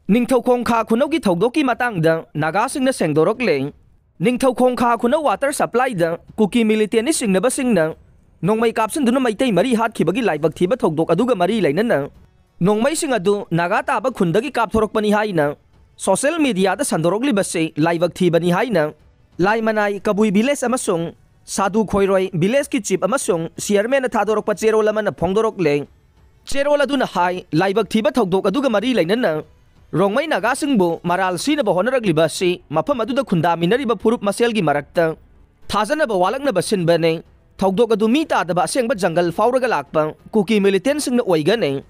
ꯅꯤꯡꯊꯧꯈꯣꯡ ꯈꯥ ꯈꯨꯅꯧꯒꯤ ꯊꯧꯗꯣꯛꯀꯤ ꯃꯇꯥꯡꯗ ꯅꯥꯒꯥꯁꯤꯡꯅ ꯁꯦꯡꯗꯣꯔꯛꯂꯦ꯫ ꯅꯤꯡꯊꯧꯈꯣꯡ ꯈꯥ ꯈꯨꯅꯧ ꯋꯥꯇꯔ ꯁꯄ꯭ꯂꯥꯏꯗ ꯀꯨꯀꯤ ꯃꯤꯂꯤꯇꯦꯟꯠ ꯆꯤꯡꯅꯕꯁꯤꯡꯅ ꯅꯣꯡꯃꯩ ꯀꯥꯞꯁꯤꯟꯗꯨꯅ ꯃꯩꯇꯩ ꯃꯔꯤ ꯍꯥꯠꯈꯤꯕꯒꯤ ꯂꯥꯏꯕꯛ ꯊꯤꯕ ꯊꯧꯗꯣꯛ ꯑꯗꯨꯒ ꯃꯔꯤ ꯂꯩꯅꯅ ꯅꯣꯡꯃꯩꯁꯤꯡ ꯑꯗꯨ ꯅꯥꯒꯥ ꯇꯥꯕ ꯈꯨꯟꯗꯒꯤ ꯀꯥꯞꯊꯣꯔꯛꯄꯅꯤ ꯍꯥꯏꯅ ꯁꯣꯁꯤꯌꯦꯜ ꯃꯤꯗꯤꯌꯥꯗ ꯁꯟꯗꯣꯔꯛꯂꯤꯕꯁꯤ ꯂꯥꯏꯕꯛ ꯊꯤꯕꯅꯤ ꯍꯥꯏꯅ ꯂꯥꯏꯃꯅꯥꯏ ꯀꯕꯨꯏ ꯚꯤꯂꯦꯖ ꯑꯃꯁꯨꯡ ꯁꯥꯗꯨ ꯈꯣꯏꯔꯣꯏ ꯚꯤꯂꯦꯖꯀꯤ ꯆꯤꯞ ꯑꯃꯁꯨꯡ ꯆꯤꯌꯔꯃꯦꯟꯅ ꯊꯥꯗꯣꯔꯛꯄ ꯆꯦꯔꯣꯜ ꯑꯃꯅ ꯐꯣꯡꯗꯣꯔꯛꯂꯦ꯫ ꯆꯦꯔꯣꯜ ꯑꯗꯨꯅ ꯍꯥꯏ ꯂꯥꯏꯕꯛ ꯊꯤꯕ ꯊꯧꯗꯣꯛ ꯑꯗꯨꯒ ꯃꯔꯤ ꯂꯩꯅꯅ ꯔꯣꯡꯃꯩ ꯅꯥꯒꯥꯁꯤꯡꯕꯨ ꯃꯔꯥꯜ ꯁꯤꯅꯕ ꯍꯣꯠꯅꯔꯛꯂꯤꯕ ꯑꯁꯤ ꯃꯐꯝ ꯑꯗꯨꯗ ꯈꯨꯟꯗꯥꯃꯤꯟꯅꯔꯤꯕ ꯐꯨꯔꯨꯞ ꯃꯁꯦꯜꯒꯤ ꯃꯔꯛꯇ ꯊꯥꯖꯅꯕ ꯋꯥꯠꯂꯛꯅꯕ ꯁꯤꯟꯕꯅꯤ꯫ ꯊꯧꯗꯣꯛ ꯑꯗꯨ ꯃꯤ ꯇꯥꯗꯕ ꯑꯁꯦꯡꯕ ꯖꯪꯒꯜ ꯐꯥꯎꯔꯒ ꯂꯥꯛꯄ ꯀꯨꯀꯤ ꯃꯤꯂꯤꯇꯦꯟꯠꯁꯤꯡꯅ ꯑꯣꯏꯒꯅꯤ꯫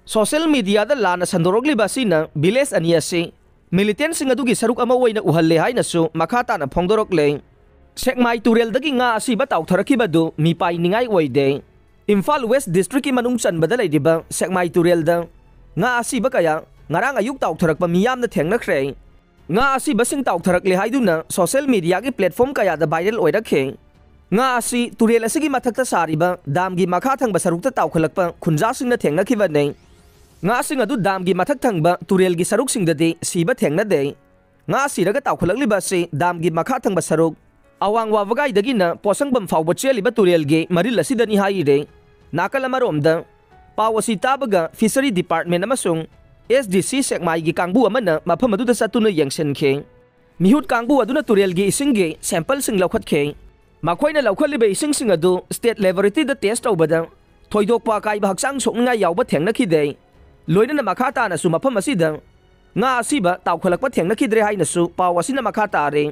ꯁꯣꯁꯤꯌꯦꯜ ꯃꯤꯗꯤꯌꯥꯗ ꯂꯥꯟꯅ ꯁꯟꯗꯣꯔꯛꯂꯤꯕ ꯑꯁꯤꯅ ꯚꯤꯂꯦꯖ ꯑꯅꯤ ꯑꯁꯤ ꯃꯤꯂꯤꯇꯦꯟꯠꯁꯤꯡ ꯑꯗꯨꯒꯤ ꯁꯔꯨꯛ ꯑꯃ ꯑꯣꯏꯅ ꯎꯍꯜꯂꯦ ꯍꯥꯏꯅꯁꯨ ꯃꯈꯥ ꯇꯥꯅ ꯐꯣꯡꯗꯣꯔꯛꯂꯦ꯫ ꯁꯦꯛꯃꯥꯏ ꯇꯨꯔꯦꯜꯗꯒꯤ ꯉꯥ ꯑꯁꯤꯕ ꯇꯥꯎꯊꯔꯛꯈꯤꯕꯗꯨ ꯃꯤꯄꯥꯏꯅꯤꯡꯉꯥꯏ ꯑꯣꯏꯗꯦ꯫ ꯏꯝꯐꯥꯜ ꯋꯦꯁ ꯗꯤꯁꯇ꯭ꯔꯤꯛꯀꯤ ꯃꯅꯨꯡ ꯆꯟꯕꯗ ꯂꯩꯔꯤꯕ ꯁꯦꯛꯃꯥꯏ ꯇꯨꯔꯦꯜꯗ ꯉꯥ ꯑꯁꯤꯕ ꯀꯌꯥ ꯉꯔꯥꯡ ꯑꯌꯨꯛ ꯇꯥꯎꯊꯔꯛꯄ ꯃꯤꯌꯥꯝꯅ ꯊꯦꯡꯅꯈ꯭ꯔꯦ꯫ ꯉꯥ ꯑꯁꯤꯕꯁꯤꯡ ꯇꯥꯎꯊꯔꯛꯂꯦ ꯍꯥꯏꯗꯨꯅ ꯁꯣꯁꯤꯌꯦꯜ ꯃꯤꯗꯤꯌꯥꯒꯤ ꯄ꯭ꯂꯦꯠꯐꯣꯔꯝ ꯀꯌꯥꯗ ꯚꯥꯏꯔꯦꯜ ꯑꯣꯏꯔꯛꯈꯤ꯫ ꯉꯥ ꯑꯁꯤ ꯇꯨꯔꯦꯜ ꯑꯁꯤꯒꯤ ꯃꯊꯛꯇ ꯁꯥꯔꯤꯕ ꯗꯥꯝꯒꯤ ꯃꯈꯥ ꯊꯪꯕ ꯁꯔꯨꯛꯇ ꯇꯥꯎꯈꯠꯂꯛꯄ ꯈꯨꯟꯖꯥꯁꯤꯡꯅ ꯊꯦꯡꯅꯈꯤꯕꯅꯤ꯫ ꯉꯥꯁꯤꯡ ꯑꯗꯨ ꯗꯥꯝꯒꯤ ꯃꯊꯛ ꯊꯪꯕ ꯇꯨꯔꯦꯜꯒꯤ ꯁꯔꯨꯛꯁꯤꯡꯗꯗꯤ ꯁꯤꯕ ꯊꯦꯡꯅꯗꯦ꯫ ꯉꯥ ꯁꯤꯔꯒ ꯇꯥꯎꯈꯠꯂꯛꯂꯤꯕ ꯑꯁꯤ ꯗꯥꯝꯒꯤ ꯃꯈꯥ ꯊꯪꯕ ꯁꯔꯨꯛ ꯑꯋꯥꯡ ꯋꯥꯕꯒꯥꯏꯗꯒꯤꯅ ꯄꯣꯠꯁꯪꯕꯝ ꯐꯥꯎꯕ ꯆꯦꯜꯂꯤꯕ ꯇꯨꯔꯦꯜꯒꯤ ꯃꯔꯤꯜ ꯑꯁꯤꯗꯅꯤ ꯍꯥꯏꯔꯦ꯫ ꯅꯥꯀꯜ ꯑꯃꯔꯣꯝꯗ ꯄꯥꯎ ꯑꯁꯤ ꯇꯥꯕꯒ ꯐꯤꯁꯔꯤ ꯗꯤꯄꯥꯔꯠꯃꯦꯟꯠ ꯑꯃꯁꯨꯡ SDC ꯁꯦꯛꯃꯥꯏꯒꯤ ꯀꯥꯡꯕꯨ ꯑꯃꯅ ꯃꯐꯝ ꯑꯗꯨꯗ ꯆꯠꯇꯨꯅ ꯌꯦꯡꯁꯤꯟꯈꯤ꯫ ꯃꯤꯍꯨꯠ ꯀꯥꯡꯕꯨ ꯑꯗꯨꯅ ꯇꯨꯔꯦꯜꯒꯤ ꯏꯁꯤꯡꯒꯤ ꯁꯦꯝꯄꯜꯁꯤꯡ ꯂꯧꯈꯠꯈꯤ꯫ ꯃꯈꯣꯏꯅ ꯂꯧꯈꯠꯂꯤꯕ ꯏꯁꯤꯡꯁꯤꯡ ꯑꯗꯨ ꯁ꯭ꯇꯦꯠ ꯂꯦꯕꯣꯔꯦꯇꯔꯤꯗ ꯇꯦꯁꯠ ꯇꯧꯕꯗ ꯊꯣꯏꯗꯣꯛꯄ ꯑꯀꯥꯏꯕ ꯍꯛꯆꯥꯡ ꯁꯣꯛꯅꯤꯡꯉꯥꯏ ꯌꯥꯎꯕ ꯊꯦꯡꯅꯈꯤꯗꯦ꯫ ꯂꯣꯏꯅꯅ ꯃꯈꯥ ꯇꯥꯅꯁꯨ ꯃꯐꯝ ꯑꯁꯤꯗ ꯉꯥ ꯑꯁꯤꯕ ꯇꯥꯎꯈꯠꯂꯛꯄ ꯊꯦꯡꯅꯈꯤꯗ꯭ꯔꯦ ꯍꯥꯏꯅꯁꯨ ꯄꯥꯎ ꯑꯁꯤꯅ ꯃꯈꯥ ꯇꯥꯔꯦ꯫